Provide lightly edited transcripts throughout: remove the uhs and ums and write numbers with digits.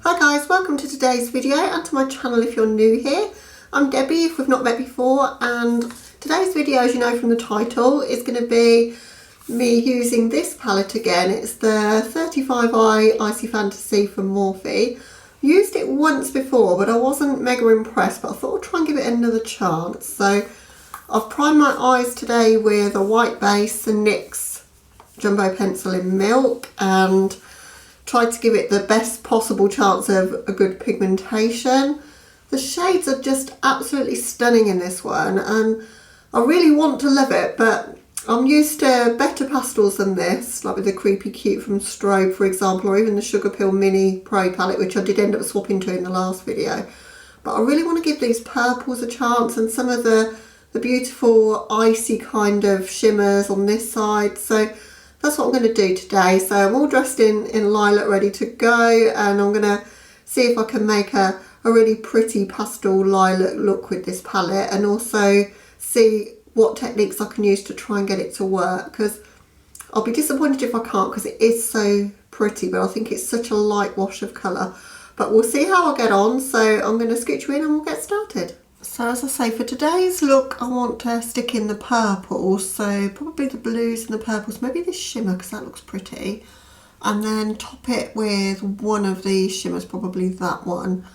Hi guys, welcome to today's video and to my channel if you're new here. I'm Debbie if we've not met before, and today's video, as you know from the title, is going to be me using this palette again. It's the 35i Icy Fantasy from Morphe. Used it once before but I wasn't mega impressed, but I thought I'd try and give it another chance. So I've primed my eyes today with a white base, the NYX Jumbo Pencil in Milk, and tried to give it the best possible chance of a good pigmentation. The shades are just absolutely stunning in this one, and I really want to love it, but I'm used to better pastels than this, like with the Creepy Cute from Strobe, for example, or even the Sugar Pill Mini Pro palette, which I did end up swapping to in the last video. But I really want to give these purples a chance and some of the beautiful icy kind of shimmers on this side. So that's what I'm going to do today. So I'm all dressed in lilac, ready to go, and I'm going to see if I can make a really pretty pastel lilac look with this palette, and also see what techniques I can use to try and get it to work, because I'll be disappointed if I can't, because it is so pretty, but I think it's such a light wash of colour. But we'll see how I get on. So I'm going to scooch you in and we'll get started. So as I say, for today's look I want to stick in the purples, so probably the blues and the purples, maybe this shimmer because that looks pretty, and then top it with one of these shimmers, probably that one.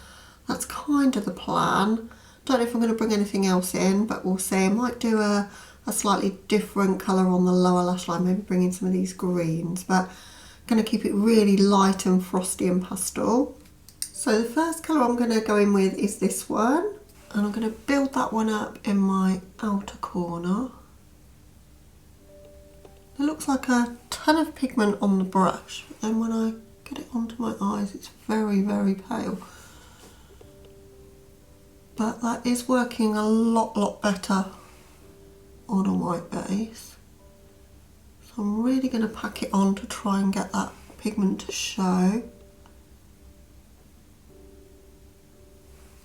That's kind of the plan. Don't know if I'm going to bring anything else in, but we'll see. I might do a slightly different colour on the lower lash line, maybe bring in some of these greens, but I'm going to keep it really light and frosty and pastel. So the first colour I'm going to go in with is this one. And I'm going to build that one up in my outer corner. It looks like a ton of pigment on the brush, but then when I get it onto my eyes it's very, very pale. But that is working a lot better on a white base. So I'm really going to pack it on to try and get that pigment to show.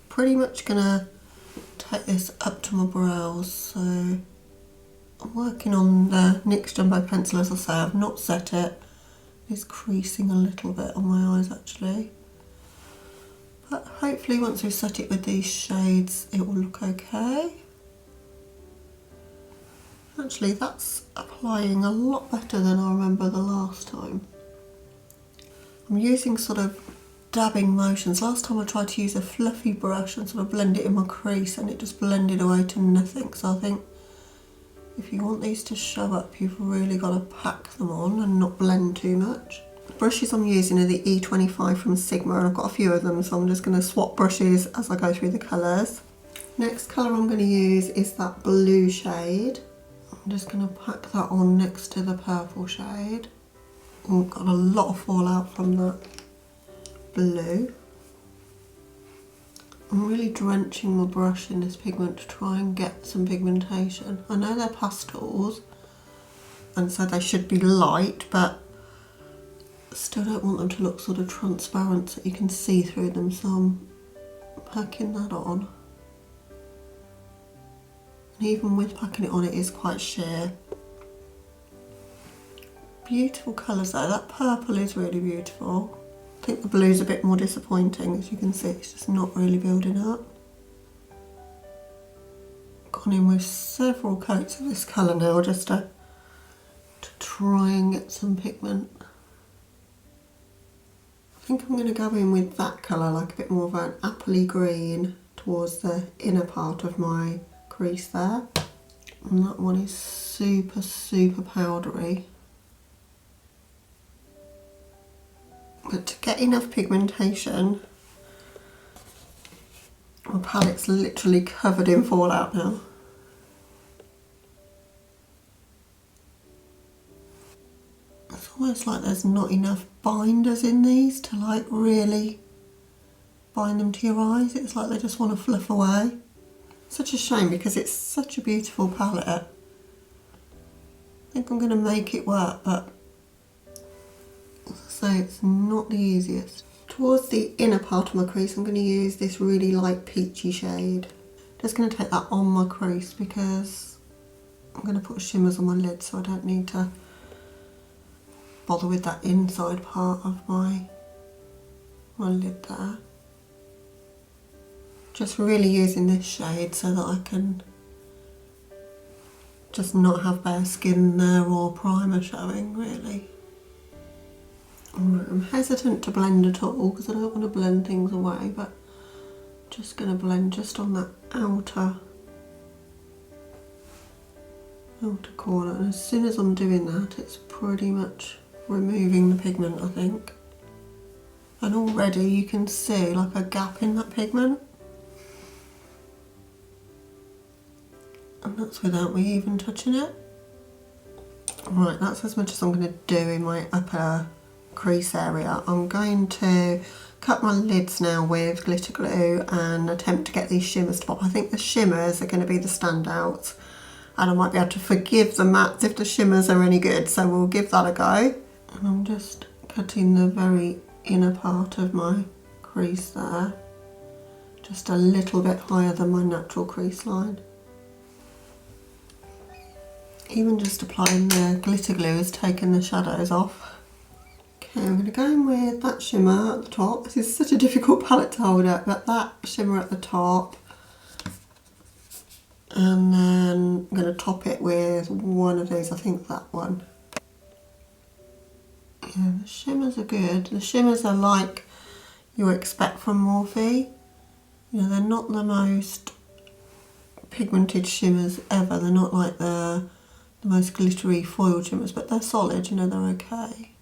Pretty much going to take this up to my brows. So I'm working on the NYX Jumbo Pencil, as I say. I've not set it. It's creasing a little bit on my eyes actually. But hopefully once we set it with these shades it will look okay. Actually that's applying a lot better than I remember the last time. I'm using sort of dabbing motions. Last time I tried to use a fluffy brush and sort of blend it in my crease and it just blended away to nothing. So I think if you want these to show up you've really got to pack them on and not blend too much. The brushes I'm using are the E25 from Sigma, and I've got a few of them, so I'm just going to swap brushes as I go through the colours. Next colour I'm going to use is that blue shade. I'm just going to pack that on next to the purple shade. Oh, got a lot of fallout from that blue. I'm really drenching my brush in this pigment to try and get some pigmentation. I know they're pastels and so they should be light, but still don't want them to look sort of transparent so you can see through them, so I'm packing that on. And even with packing it on it is quite sheer. Beautiful colours though. That purple is really beautiful. I think the blue's a bit more disappointing, as you can see it's just not really building up. Gone in with several coats of this colour now just to try and get some pigment. I think I'm going to go in with that colour, like a bit more of an appley green towards the inner part of my crease there. And that one is super powdery. But to get enough pigmentation, my palette's literally covered in fallout now. It's almost like there's not enough binders in these to like really bind them to your eyes. It's like they just want to fluff away. Such a shame because it's such a beautiful palette. I think I'm going to make it work, but so it's not the easiest. Towards the inner part of my crease I'm going to use this really light peachy shade. Just going to take that on my crease because I'm going to put shimmers on my lid, so I don't need to bother with that inside part of my my lid there. Just really using this shade so that I can just not have bare skin there or primer showing, really. Right, I'm hesitant to blend at all because I don't want to blend things away, but just going to blend just on that outer corner, and as soon as I'm doing that it's pretty much removing the pigment, I think. And already you can see like a gap in that pigment, and that's without me even touching it. Right, that's as much as I'm going to do in my upper crease area. I'm going to cut my lids now with glitter glue and attempt to get these shimmers to pop. I think the shimmers are going to be the standouts, and I might be able to forgive the mattes if the shimmers are any good, so we'll give that a go. And I'm just cutting the very inner part of my crease there, just a little bit higher than my natural crease line. Even just applying the glitter glue has taken the shadows off. Okay, I'm going to go in with that shimmer at the top. This is such a difficult palette to hold up, but that shimmer at the top. And then I'm going to top it with one of these, I think that one. Yeah, the shimmers are good. The shimmers are like you expect from Morphe. You know, they're not the most pigmented shimmers ever. They're not like the most glittery foil shimmers, but they're solid, you know, they're okay.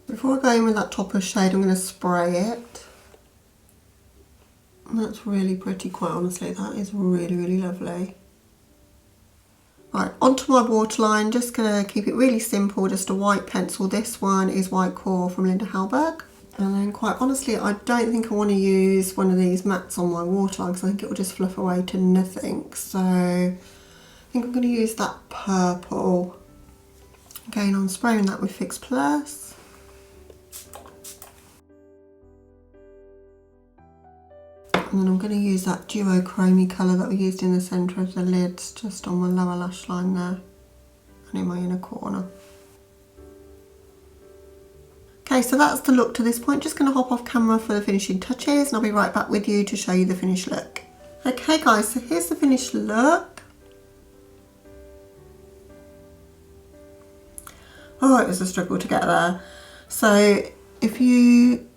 Before I go in with that topper shade, I'm going to spray it. That's really pretty, quite honestly. That is really, really lovely. Right, onto my waterline. Just going to keep it really simple, just a white pencil. This one is White Core from Linda Hallberg. And then quite honestly, I don't think I want to use one of these mattes on my waterline because I think it will just fluff away to nothing. So I think I'm going to use that purple. Again, I'm spraying that with Fix Plus. And then I'm going to use that duochrome colour that we used in the centre of the lids, just on my lower lash line there and in my inner corner. Okay, so that's the look to this point. Just going to hop off camera for the finishing touches, and I'll be right back with you to show you the finished look. Okay guys, so here's the finished look. Oh, it was a struggle to get there. So if you,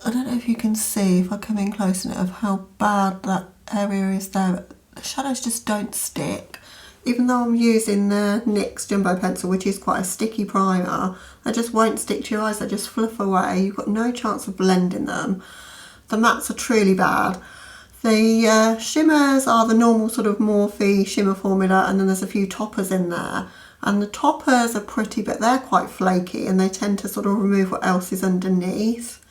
I don't know if you can see, if I come in close enough, how bad that area is there. The shadows just don't stick. Even though I'm using the NYX Jumbo Pencil, which is quite a sticky primer, they just won't stick to your eyes, they just fluff away. You've got no chance of blending them. The mattes are truly bad. The shimmers are the normal sort of Morphe shimmer formula, and then there's a few toppers in there. And the toppers are pretty, but they're quite flaky, and they tend to sort of remove what else is underneath.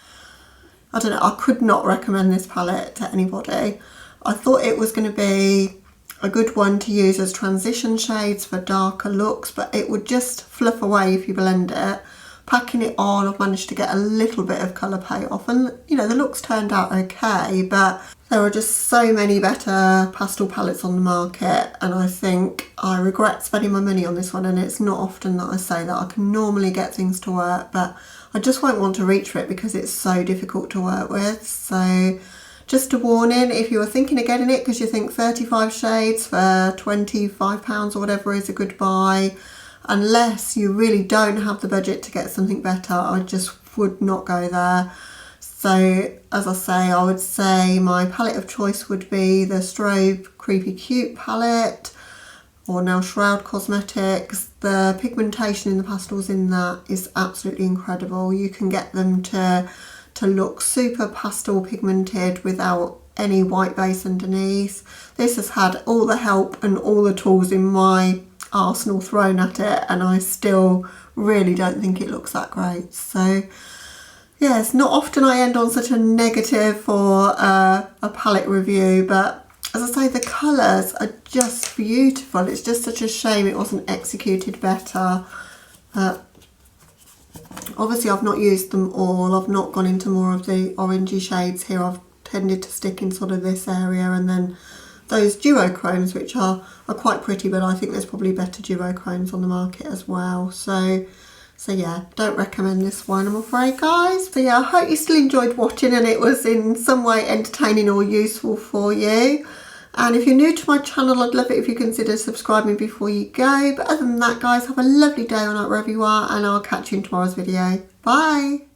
I don't know, I could not recommend this palette to anybody. I thought it was going to be a good one to use as transition shades for darker looks, but it would just fluff away if you blend it. Packing it on, I've managed to get a little bit of colour payoff, and you know, the looks turned out okay, but there are just so many better pastel palettes on the market, and I think I regret spending my money on this one. And it's not often that I say that. I can normally get things to work, but I just won't want to reach for it because it's so difficult to work with. So just a warning, if you were thinking of getting it because you think 35 shades for £25 or whatever is a good buy, unless you really don't have the budget to get something better, I just would not go there. So as I say, I would say my palette of choice would be the Strobe Creepy Cute palette, or now Shroud Cosmetics. The pigmentation in the pastels in that is absolutely incredible. You can get them to look super pastel pigmented without any white base underneath. This has had all the help and all the tools in my arsenal thrown at it, and I still really don't think it looks that great. So yes, not often I end on such a negative for a palette review, but as I say, the colours are just beautiful. It's just such a shame it wasn't executed better. Obviously I've not used them all. I've not gone into more of the orangey shades here. I've tended to stick in sort of this area, and then those duochromes, which are quite pretty, but I think there's probably better duochromes on the market as well. So So yeah, don't recommend this one, I'm afraid, guys. But yeah, I hope you still enjoyed watching and it was in some way entertaining or useful for you. And if you're new to my channel, I'd love it if you consider subscribing before you go. But other than that, guys, have a lovely day or night wherever you are, and I'll catch you in tomorrow's video. Bye.